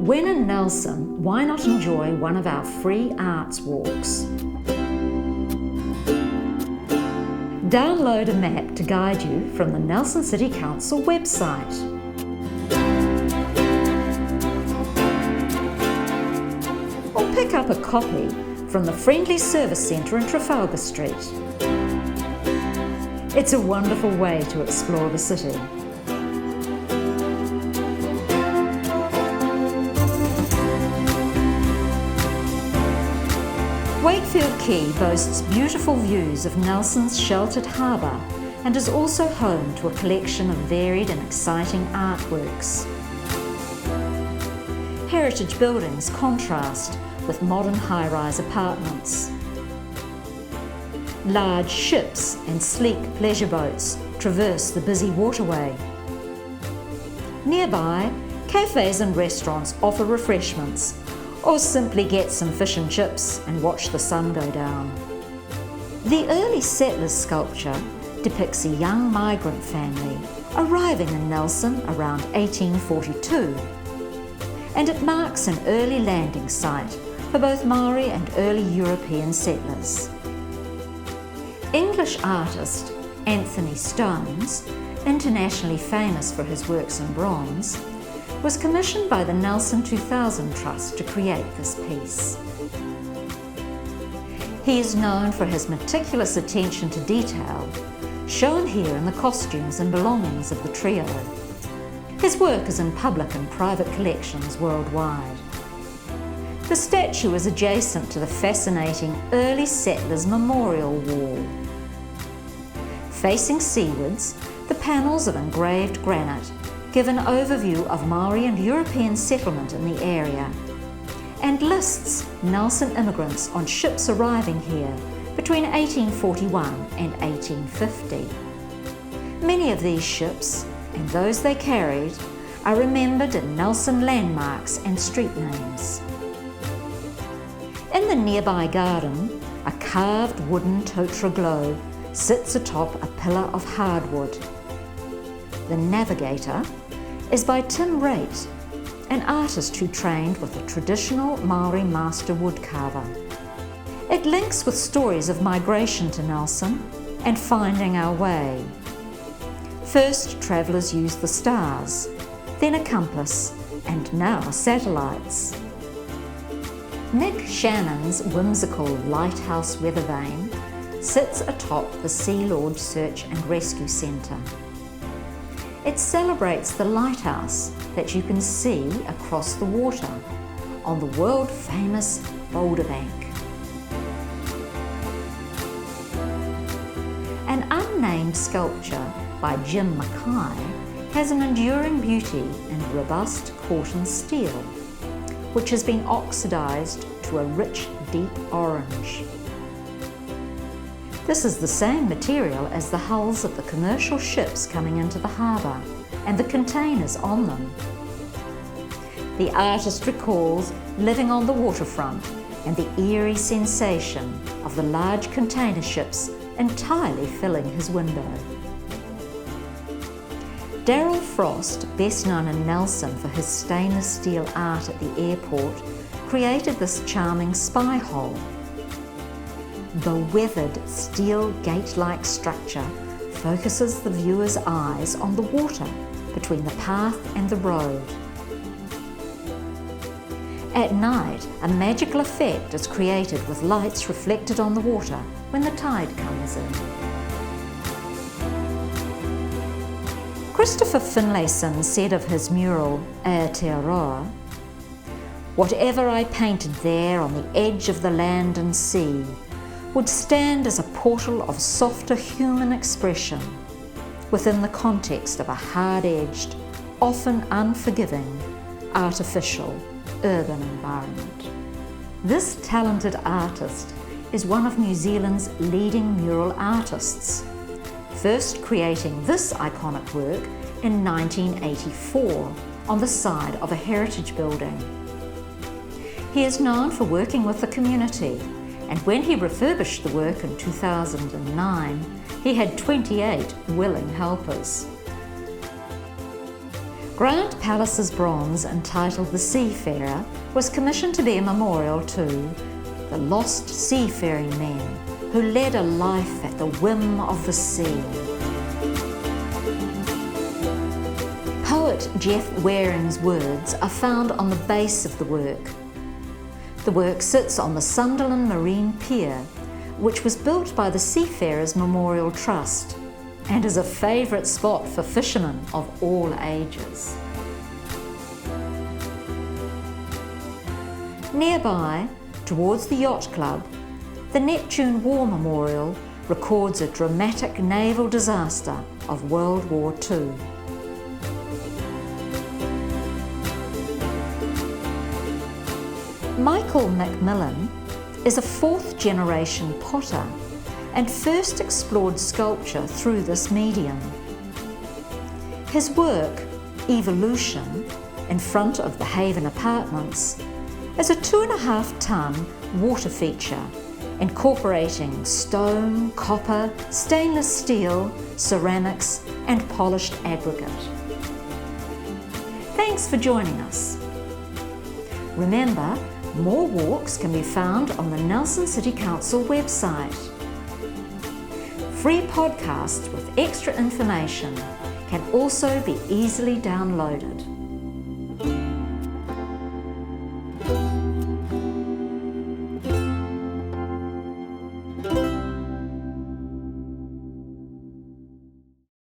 When in Nelson, why not enjoy one of our free arts walks? Download a map to guide you from the Nelson City Council website. Or pick up a copy from the Friendly Service Centre in Trafalgar Street. It's a wonderful way to explore the city. Wakefield Quay boasts beautiful views of Nelson's sheltered harbour and is also home to a collection of varied and exciting artworks. Heritage buildings contrast with modern high-rise apartments. Large ships and sleek pleasure boats traverse the busy waterway. Nearby, cafes and restaurants offer refreshments, or simply get some fish and chips and watch the sun go down. The early settlers sculpture depicts a young migrant family arriving in Nelson around 1842, and it marks an early landing site for both Maori and early European settlers. English artist Anthony Stones, internationally famous for his works in bronze, was commissioned by the Nelson 2000 Trust to create this piece. He is known for his meticulous attention to detail, shown here in the costumes and belongings of the trio. His work is in public and private collections worldwide. The statue is adjacent to the fascinating early settlers' memorial wall. Facing seawards, the panels of engraved granite give an overview of Maori and European settlement in the area, and lists Nelson immigrants on ships arriving here between 1841 and 1850. Many of these ships, and those they carried, are remembered in Nelson landmarks and street names. In the nearby garden, a carved wooden totra globe sits atop a pillar of hardwood. The Navigator is by Tim Raitt, an artist who trained with a traditional Maori master woodcarver. It links with stories of migration to Nelson and finding our way. First, travellers used the stars, then a compass, and now satellites. Nick Shannon's whimsical lighthouse weather vane sits atop the Sea Lord Search and Rescue Centre. It celebrates the lighthouse that you can see across the water on the world-famous Boulder Bank. An unnamed sculpture by Jim Mackay has an enduring beauty in robust Corten steel, which has been oxidised to a rich, deep orange. This is the same material as the hulls of the commercial ships coming into the harbour and the containers on them. The artist recalls living on the waterfront and the eerie sensation of the large container ships entirely filling his window. Darryl Frost, best known in Nelson for his stainless steel art at the airport, created this charming spy hole. The weathered steel gate-like structure focuses the viewer's eyes on the water between the path and the road. At night, a magical effect is created with lights reflected on the water when the tide comes in. Christopher Finlayson said of his mural, Aotearoa, "Whatever I painted there on the edge of the land and sea would stand as a portal of softer human expression within the context of a hard-edged, often unforgiving, artificial, urban environment." This talented artist is one of New Zealand's leading mural artists, first creating this iconic work in 1984 on the side of a heritage building. He is known for working with the community, and when he refurbished the work in 2009, he had 28 willing helpers. Grant Palace's bronze entitled The Seafarer was commissioned to be a memorial to the lost seafaring men who led a life at the whim of the sea. Poet Jeff Waring's words are found on the base of the work. The work sits on the Sunderland Marine Pier, which was built by the Seafarers Memorial Trust and is a favourite spot for fishermen of all ages. Nearby, towards the Yacht Club, the Neptune War Memorial records a dramatic naval disaster of World War II. Michael Macmillan is a fourth-generation potter and first explored sculpture through this medium. His work, Evolution, in front of the Haven Apartments, is a 2.5-ton water feature incorporating stone, copper, stainless steel, ceramics and polished aggregate. Thanks for joining us. Remember, more walks can be found on the Nelson City Council website. Free podcasts with extra information can also be easily downloaded.